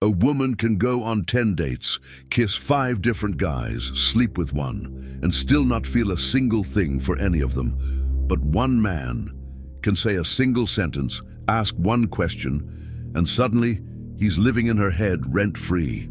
A woman can go on 10 dates, kiss 5 different guys, sleep with one, and still not feel a single thing for any of them. But one man can say a single sentence, ask one question, and suddenly he's living in her head rent-free.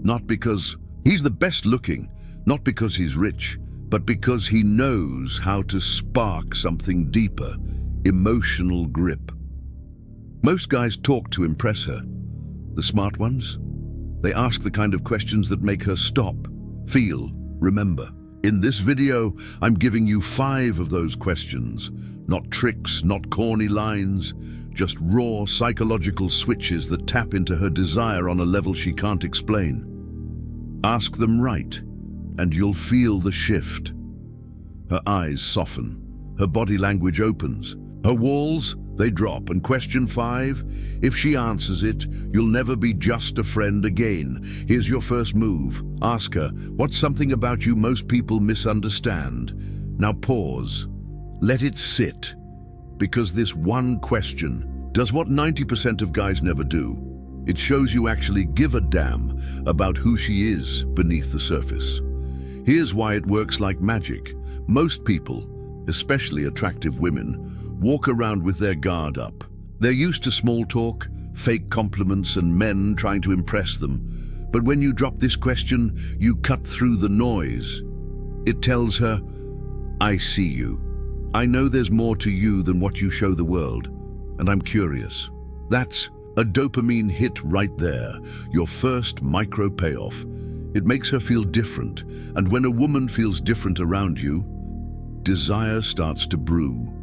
Not because he's the best looking, not because he's rich, but because he knows how to spark something deeper, emotional grip. Most guys talk to impress her. The smart ones? They ask the kind of questions that make her stop, feel, remember. In this video, I'm giving you 5 of those questions. Not tricks, not corny lines, just raw psychological switches that tap into her desire on a level she can't explain. Ask them right, and you'll feel the shift. Her eyes soften, her body language opens, her walls, they drop, and question 5, if she answers it, you'll never be just a friend again. Here's your first move. Ask her, what's something about you most people misunderstand? Now pause. Let it sit. Because this one question does what 90% of guys never do. It shows you actually give a damn about who she is beneath the surface. Here's why it works like magic. Most people, especially attractive women, walk around with their guard up. They're used to small talk, fake compliments, and men trying to impress them. But when you drop this question, you cut through the noise. It tells her, I see you. I know there's more to you than what you show the world, and I'm curious. That's a dopamine hit right there, your first micro payoff. It makes her feel different, and when a woman feels different around you, desire starts to brew.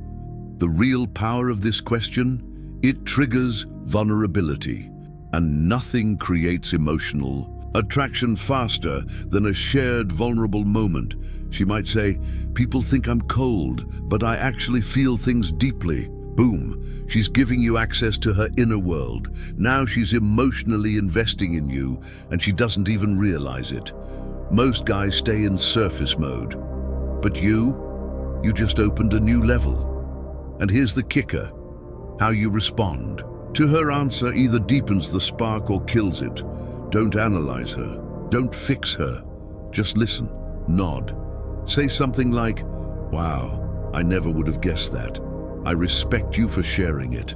The real power of this question? It triggers vulnerability, and nothing creates emotional attraction faster than a shared vulnerable moment. She might say, people think I'm cold, but I actually feel things deeply. Boom, she's giving you access to her inner world. Now she's emotionally investing in you, and she doesn't even realize it. Most guys stay in surface mode, but you just opened a new level. And here's the kicker, how you respond. To her answer either deepens the spark or kills it. Don't analyze her, don't fix her. Just listen, nod. Say something like, wow, I never would have guessed that. I respect you for sharing it.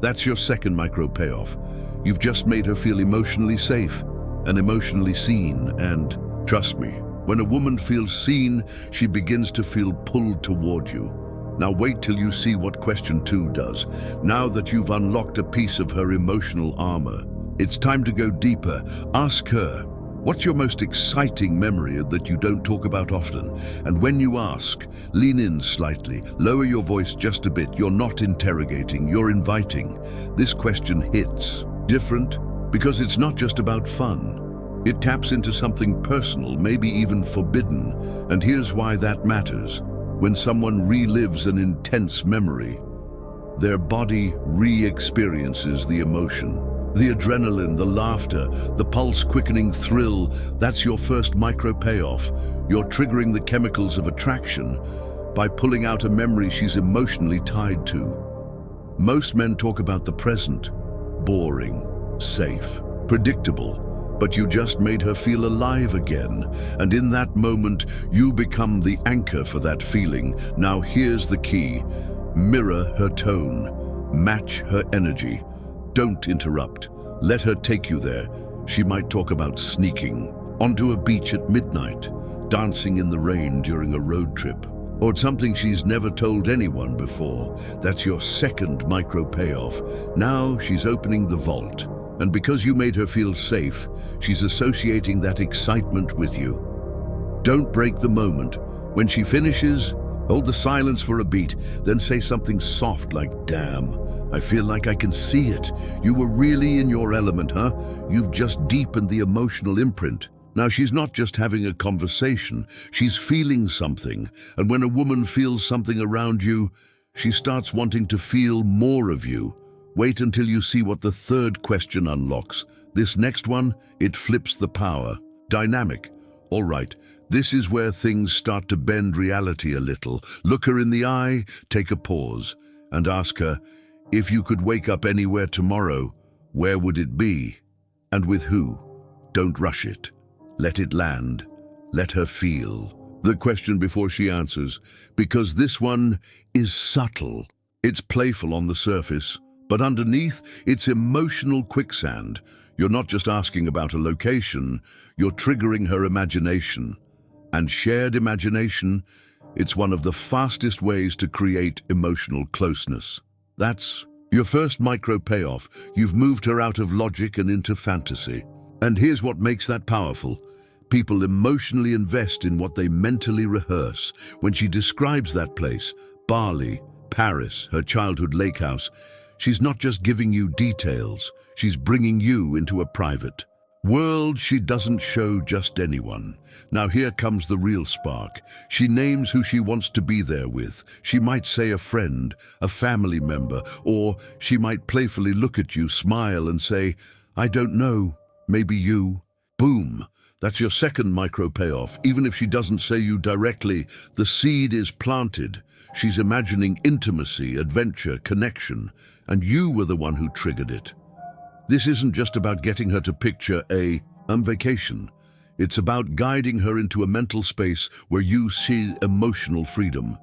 That's your second micro payoff. You've just made her feel emotionally safe and emotionally seen, and trust me, when a woman feels seen, she begins to feel pulled toward you. Now wait till you see what question 2 does. Now that you've unlocked a piece of her emotional armor, it's time to go deeper. Ask her, what's your most exciting memory that you don't talk about often? And when you ask, lean in slightly, lower your voice just a bit. You're not interrogating, you're inviting. This question hits different because it's not just about fun. It taps into something personal, maybe even forbidden. And here's why that matters. When someone relives an intense memory, their body re-experiences the emotion. The adrenaline, the laughter, the pulse-quickening thrill, that's your first micro payoff. You're triggering the chemicals of attraction by pulling out a memory she's emotionally tied to. Most men talk about the present, boring, safe, predictable. But you just made her feel alive again, and in that moment, you become the anchor for that feeling. Now here's the key. Mirror her tone, match her energy. Don't interrupt. Let her take you there. She might talk about sneaking onto a beach at midnight, dancing in the rain during a road trip, or something she's never told anyone before. That's your second micro payoff. Now she's opening the vault. And because you made her feel safe, she's associating that excitement with you. Don't break the moment. When she finishes, hold the silence for a beat, then say something soft like, damn, I feel like I can see it. You were really in your element, huh? You've just deepened the emotional imprint. Now she's not just having a conversation, she's feeling something. And when a woman feels something around you, she starts wanting to feel more of you. Wait until you see what the third question unlocks. This next one, it flips the power. Dynamic. All right, this is where things start to bend reality a little. Look her in the eye, take a pause, and ask her, if you could wake up anywhere tomorrow, where would it be? And with who? Don't rush it. Let it land. Let her feel the question before she answers, because this one is subtle. It's playful on the surface, but underneath, it's emotional quicksand. You're not just asking about a location, you're triggering her imagination. And shared imagination, it's one of the fastest ways to create emotional closeness. That's your first micro payoff. You've moved her out of logic and into fantasy. And here's what makes that powerful. People emotionally invest in what they mentally rehearse. When she describes that place, Bali, Paris, her childhood lake house, she's not just giving you details, she's bringing you into a private world she doesn't show just anyone. Now here comes the real spark. She names who she wants to be there with. She might say a friend, a family member, or she might playfully look at you, smile and say, I don't know, maybe you. Boom. That's your second micro payoff. Even if she doesn't say you directly, the seed is planted. She's imagining intimacy, adventure, connection, and you were the one who triggered it. This isn't just about getting her to picture a vacation. It's about guiding her into a mental space where you see emotional freedom.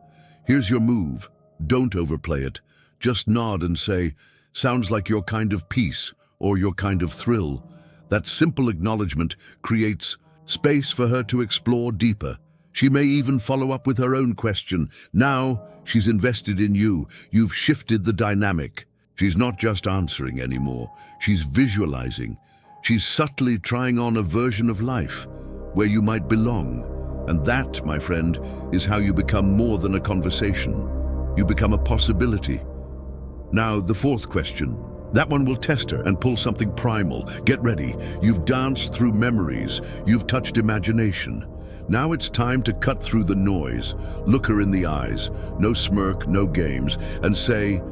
Here's your move. Don't overplay it. Just nod and say, sounds like your kind of peace or your kind of thrill. That simple acknowledgement creates space for her to explore deeper. She may even follow up with her own question. Now she's invested in you. You've shifted the dynamic. She's not just answering anymore. She's visualizing. She's subtly trying on a version of life where you might belong. And that, my friend, is how you become more than a conversation. You become a possibility. Now, the fourth question. That one will test her and pull something primal. Get ready. You've danced through memories. You've touched imagination. Now it's time to cut through the noise. Look her in the eyes. No smirk, no games. And say,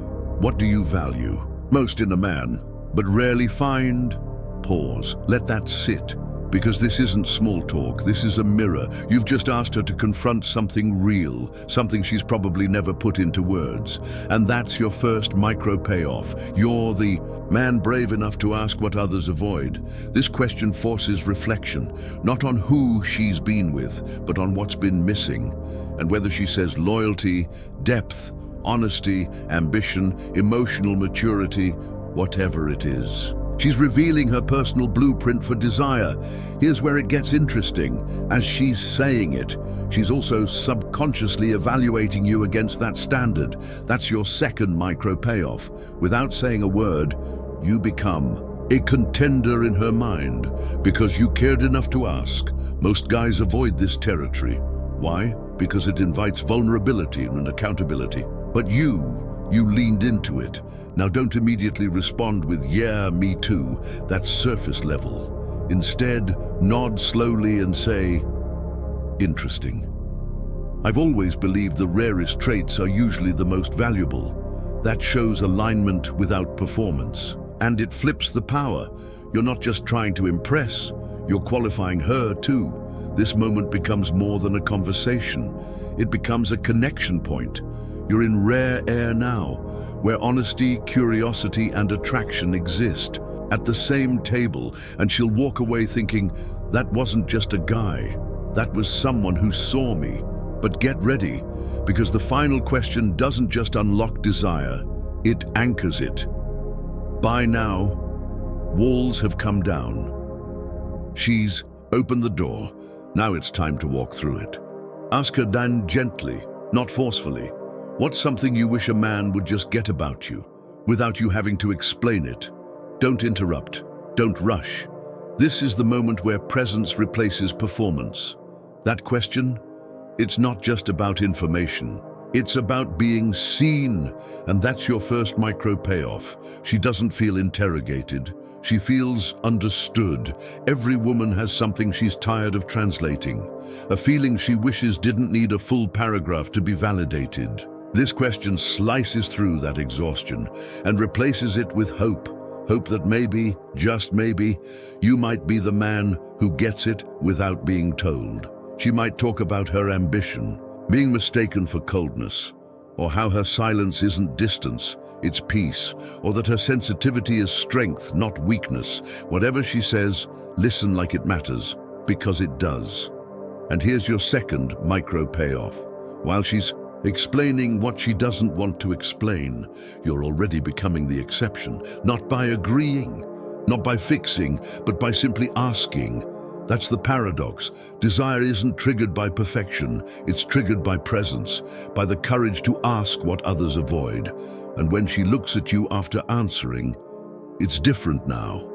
what do you value most in a man, but rarely find? Pause. Let that sit. Because this isn't small talk, this is a mirror. You've just asked her to confront something real, something she's probably never put into words. And that's your first micro payoff. You're the man brave enough to ask what others avoid. This question forces reflection, not on who she's been with, but on what's been missing. And whether she says loyalty, depth, honesty, ambition, emotional maturity, whatever it is. She's revealing her personal blueprint for desire. Here's where it gets interesting. As she's saying it, she's also subconsciously evaluating you against that standard. That's your second micro payoff. Without saying a word, you become a contender in her mind because you cared enough to ask. Most guys avoid this territory. Why? Because it invites vulnerability and accountability. But you leaned into it. Now don't immediately respond with, yeah, me too. That's surface level. Instead, nod slowly and say, interesting. I've always believed the rarest traits are usually the most valuable. That shows alignment without performance. And it flips the power. You're not just trying to impress, you're qualifying her too. This moment becomes more than a conversation. It becomes a connection point. You're in rare air now, where honesty, curiosity, and attraction exist at the same table, and she'll walk away thinking, that wasn't just a guy, that was someone who saw me. But get ready, because the final question doesn't just unlock desire, it anchors it. By now, walls have come down. She's opened the door. Now it's time to walk through it. Ask her then gently, not forcefully. What's something you wish a man would just get about you, without you having to explain it? Don't interrupt. Don't rush. This is the moment where presence replaces performance. That question? It's not just about information. It's about being seen, and that's your first micro payoff. She doesn't feel interrogated. She feels understood. Every woman has something she's tired of translating, a feeling she wishes didn't need a full paragraph to be validated. This question slices through that exhaustion and replaces it with hope. Hope that maybe, just maybe, you might be the man who gets it without being told. She might talk about her ambition, being mistaken for coldness, or how her silence isn't distance, it's peace, or that her sensitivity is strength, not weakness. Whatever she says, listen like it matters, because it does. And here's your second micro payoff. While she's explaining what she doesn't want to explain, you're already becoming the exception, not by agreeing, not by fixing, but by simply asking. That's the paradox. Desire isn't triggered by perfection, it's triggered by presence, by the courage to ask what others avoid. And when she looks at you after answering, it's different now.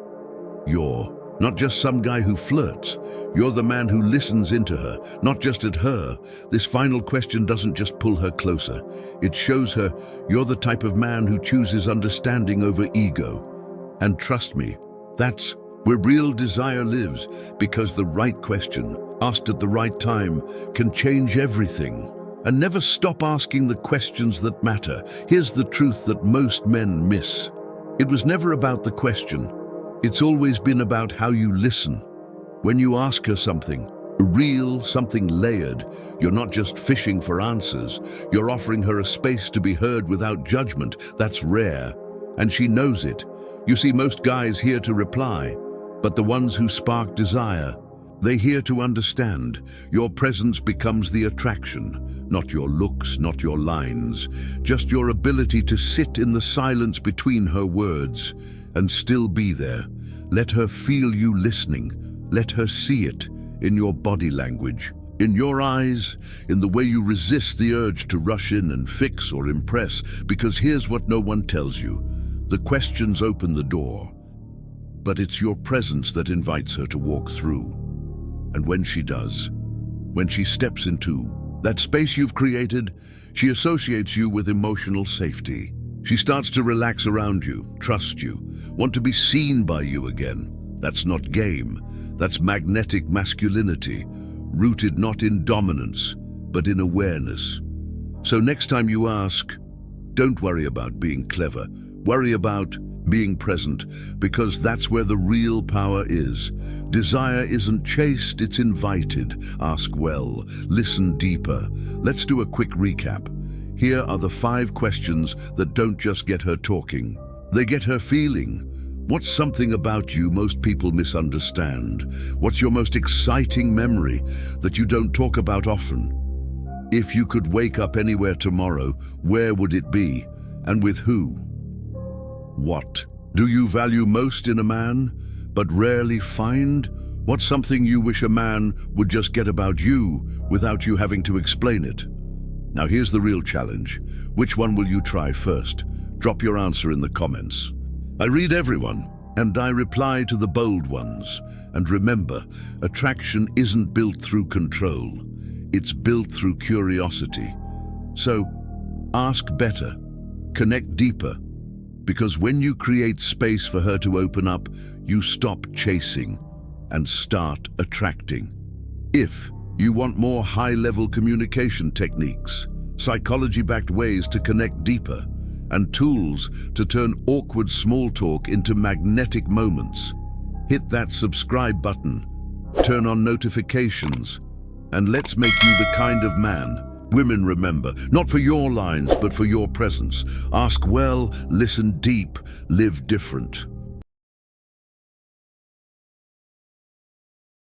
You're not just some guy who flirts. You're the man who listens into her, not just at her. This final question doesn't just pull her closer. It shows her you're the type of man who chooses understanding over ego. And trust me, that's where real desire lives, because the right question, asked at the right time, can change everything. And never stop asking the questions that matter. Here's the truth that most men miss. It was never about the question. It's always been about how you listen. When you ask her something real, something layered, you're not just fishing for answers. You're offering her a space to be heard without judgment. That's rare, and she knows it. You see, most guys hear to reply, but the ones who spark desire, they hear to understand. Your presence becomes the attraction, not your looks, not your lines, just your ability to sit in the silence between her words and still be there. Let her feel you listening. Let her see it in your body language, in your eyes, in the way you resist the urge to rush in and fix or impress. Because here's what no one tells you. The questions open the door, but it's your presence that invites her to walk through. And when she does, when she steps into that space you've created, she associates you with emotional safety. She starts to relax around you, trust you, want to be seen by you again. That's not game. That's magnetic masculinity, rooted not in dominance, but in awareness. So next time you ask, don't worry about being clever. Worry about being present, because that's where the real power is. Desire isn't chased, it's invited. Ask well, listen deeper. Let's do a quick recap. Here are the 5 questions that don't just get her talking. They get her feeling. What's something about you most people misunderstand? What's your most exciting memory that you don't talk about often? If you could wake up anywhere tomorrow, where would it be? And with who? What do you value most in a man, but rarely find? What's something you wish a man would just get about you without you having to explain it? Now here's the real challenge. Which one will you try first? Drop your answer in the comments. I read everyone, and I reply to the bold ones. And remember, attraction isn't built through control. It's built through curiosity. So, ask better, connect deeper, because when you create space for her to open up, you stop chasing and start attracting. If you want more high-level communication techniques, psychology-backed ways to connect deeper, and tools to turn awkward small talk into magnetic moments, hit that subscribe button, turn on notifications, and let's make you the kind of man women remember, not for your lines, but for your presence. Ask well, listen deep, live different.